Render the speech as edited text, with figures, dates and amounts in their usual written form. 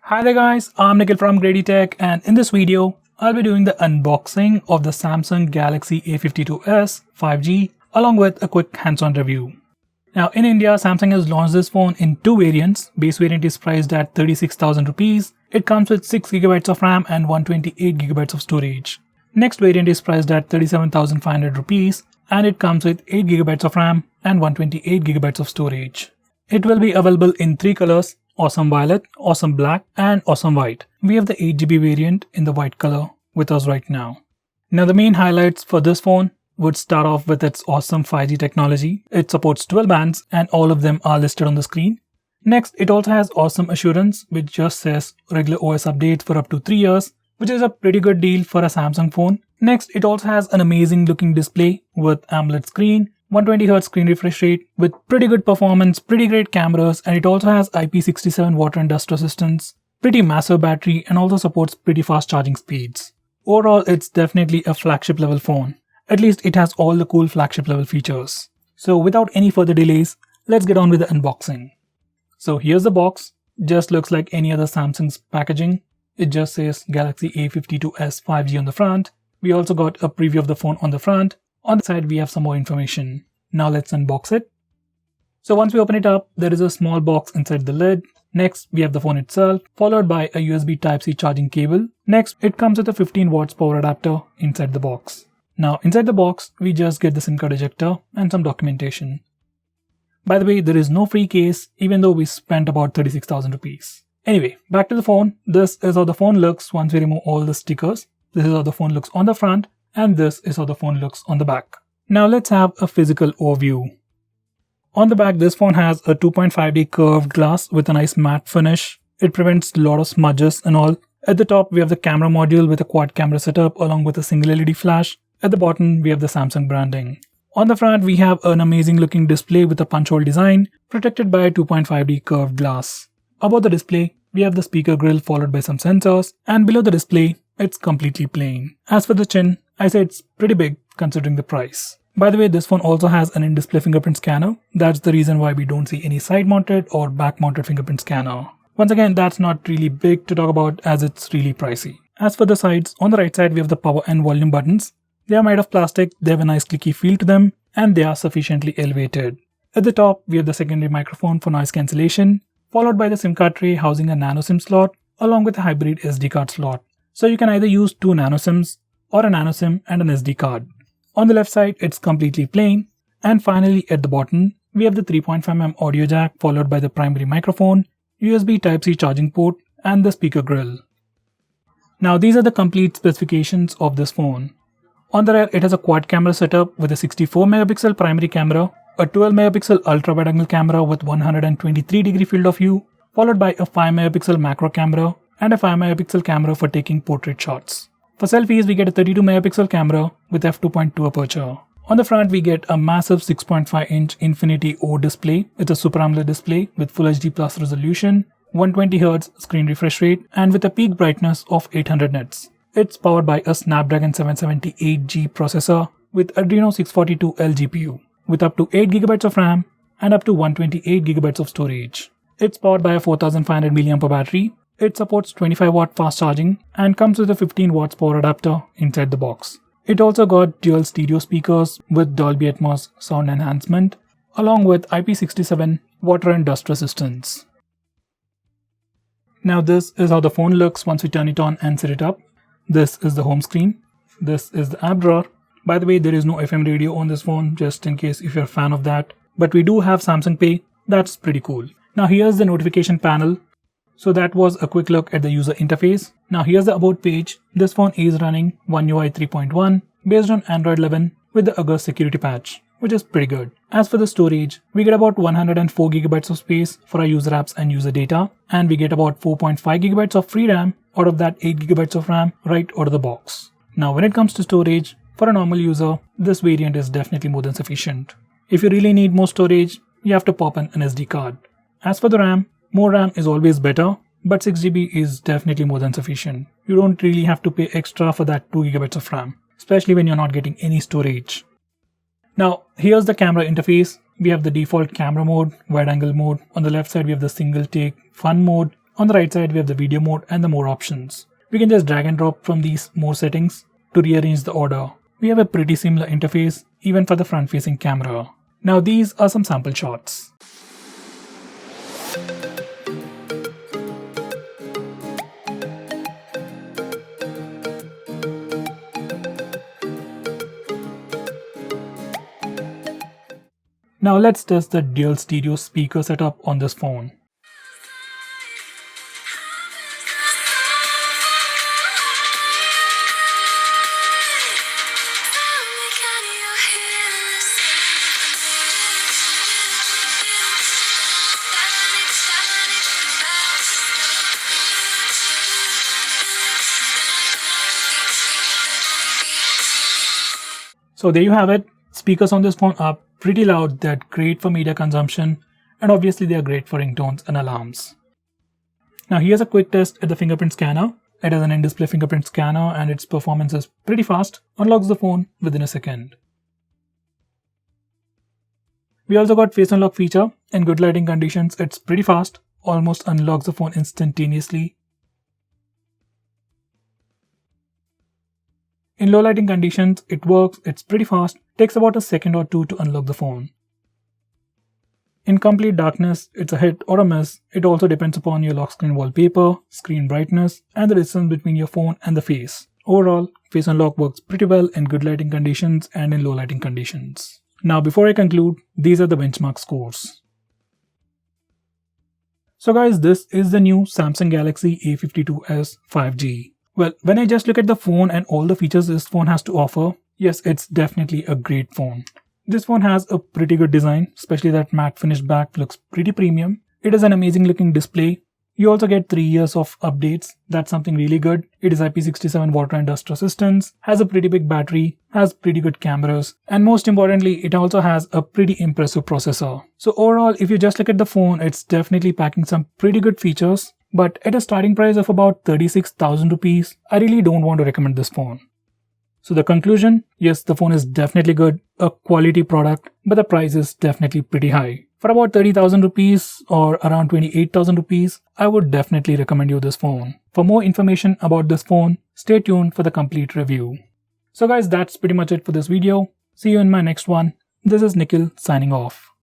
Hi there guys, I'm Nikhil from Grady Tech, and in this video, I'll be doing the unboxing of the Samsung Galaxy A52s 5G along with a quick hands-on review. Now in India, Samsung has launched this phone in two variants. Base variant is priced at 36,000 rupees. It comes with 6GB of RAM and 128GB of storage. Next variant is priced at 37,500 rupees and it comes with 8GB of RAM and 128GB of storage. It will be available in three colors: Awesome Violet, Awesome Black and Awesome White. We have the 8GB variant in the white color with us right now. Now the main highlights for this phone would start off with its awesome 5G technology. It supports 12 bands and all of them are listed on the screen. Next, it also has awesome assurance, which just says regular OS updates for up to 3 years, which is a pretty good deal for a Samsung phone. Next, it also has an amazing looking display with AMOLED screen, 120Hz screen refresh rate with pretty good performance, pretty great cameras, and it also has IP67 water and dust resistance, pretty massive battery, and also supports pretty fast charging speeds. Overall, it's definitely a flagship level phone. At least it has all the cool flagship level features. So without any further delays, let's get on with the unboxing. So here's the box. Just looks like any other Samsung's packaging. It just says Galaxy A52s 5G on the front. We also got a preview of the phone on the front. On the side we have some more information. Now let's unbox it. So once we open it up, there is a small box inside the lid. Next, we have the phone itself, followed by a USB Type-C charging cable. Next, it comes with a 15 watts power adapter inside the box. Now inside the box, we just get the SIM card ejector and some documentation. By the way, there is no free case, even though we spent about 36,000 rupees. Anyway, back to the phone. This is how the phone looks once we remove all the stickers. This is how the phone looks on the front, and this is how the phone looks on the back. Now let's have a physical overview. On the back, this phone has a 2.5D curved glass with a nice matte finish. It prevents a lot of smudges and all. At the top, we have the camera module with a quad camera setup along with a single LED flash. At the bottom, we have the Samsung branding. On the front, we have an amazing looking display with a punch hole design protected by a 2.5D curved glass. Above the display, we have the speaker grill followed by some sensors, and below the display, it's completely plain. As for the chin, I say it's pretty big considering the price. By the way, this phone also has an in-display fingerprint scanner. That's the reason why we don't see any side-mounted or back-mounted fingerprint scanner. Once again, that's not really big to talk about as it's really pricey. As for the sides, on the right side we have the power and volume buttons. They are made of plastic, they have a nice clicky feel to them, and they are sufficiently elevated. At the top, we have the secondary microphone for noise cancellation, followed by the SIM card tray housing a nano SIM slot along with a hybrid SD card slot. So you can either use two nano SIMs or a nano SIM and an SD card. On the left side, it's completely plain. And finally, at the bottom, we have the 3.5mm audio jack followed by the primary microphone, USB Type-C charging port, and the speaker grill. Now these are the complete specifications of this phone. On the rear, it has a quad camera setup with a 64MP primary camera, a 12MP ultra wide angle camera with 123° field of view, followed by a 5MP macro camera and a 5MP camera for taking portrait shots. For selfies, we get a 32MP camera with f2.2 aperture. On the front, we get a massive 6.5-inch Infinity O display. It's a Super AMOLED display with Full HD Plus resolution, 120Hz screen refresh rate, and with a peak brightness of 800 nits. It's powered by a Snapdragon 778G processor with Adreno 642L GPU, with up to 8GB of RAM and up to 128GB of storage. It's powered by a 4500 mAh battery. It supports 25W fast charging and comes with a 15 watts power adapter inside the box. It also got dual stereo speakers with Dolby Atmos sound enhancement, along with IP67 water and dust resistance. Now this is how the phone looks once we turn it on and set it up. This is the home screen. This is the app drawer. By the way, there is no FM radio on this phone, just in case if you're a fan of that. But we do have Samsung Pay. That's pretty cool. Now here's the notification panel. So that was a quick look at the user interface. Now here's the about page. This phone is running One UI 3.1 based on Android 11 with the August security patch, which is pretty good. As for the storage, we get about 104GB of space for our user apps and user data, and we get about 4.5GB of free RAM. Out of that, 8GB of RAM right out of the box. Now when it comes to storage, for a normal user, this variant is definitely more than sufficient. If you really need more storage, you have to pop in an SD card. As for the RAM, more RAM is always better, but 6GB is definitely more than sufficient. You don't really have to pay extra for that 2GB of RAM, especially when you're not getting any storage. Now here's the camera interface. We have the default camera mode, wide angle mode. On the left side we have the single take fun mode. On the right side, we have the video mode and the more options. We can just drag and drop from these more settings to rearrange the order. We have a pretty similar interface even for the front facing camera. Now these are some sample shots. Now let's test the dual stereo speaker setup on this phone. So there you have it. Speakers on this phone are pretty loud, they're great for media consumption, and obviously they are great for ringtones and alarms. Now here's a quick test at the fingerprint scanner. It has an in-display fingerprint scanner and its performance is pretty fast, unlocks the phone within a second. We also got face unlock feature. In good lighting conditions, it's pretty fast, almost unlocks the phone instantaneously. In low lighting conditions, it works, it's pretty fast, takes about a second or two to unlock the phone. In complete darkness, it's a hit or a miss. It also depends upon your lock screen wallpaper, screen brightness, and the distance between your phone and the face. Overall, face unlock works pretty well in good lighting conditions and in low lighting conditions. Now before I conclude, these are the benchmark scores. So guys, this is the new Samsung Galaxy A52s 5G. Well, when I just look at the phone and all the features this phone has to offer, yes, it's definitely a great phone. This phone has a pretty good design, especially that matte finished back looks pretty premium. It has an amazing looking display. You also get 3 years of updates, that's something really good. It is IP67 water and dust resistance, has a pretty big battery, has pretty good cameras, and most importantly, it also has a pretty impressive processor. So overall, if you just look at the phone, it's definitely packing some pretty good features. But at a starting price of about 36,000 rupees, I really don't want to recommend this phone. So the conclusion, yes, the phone is definitely good, a quality product, but the price is definitely pretty high. For about 30,000 rupees or around 28,000 rupees, I would definitely recommend you this phone. For more information about this phone, stay tuned for the complete review. So guys, that's pretty much it for this video. See you in my next one. This is Nikhil signing off.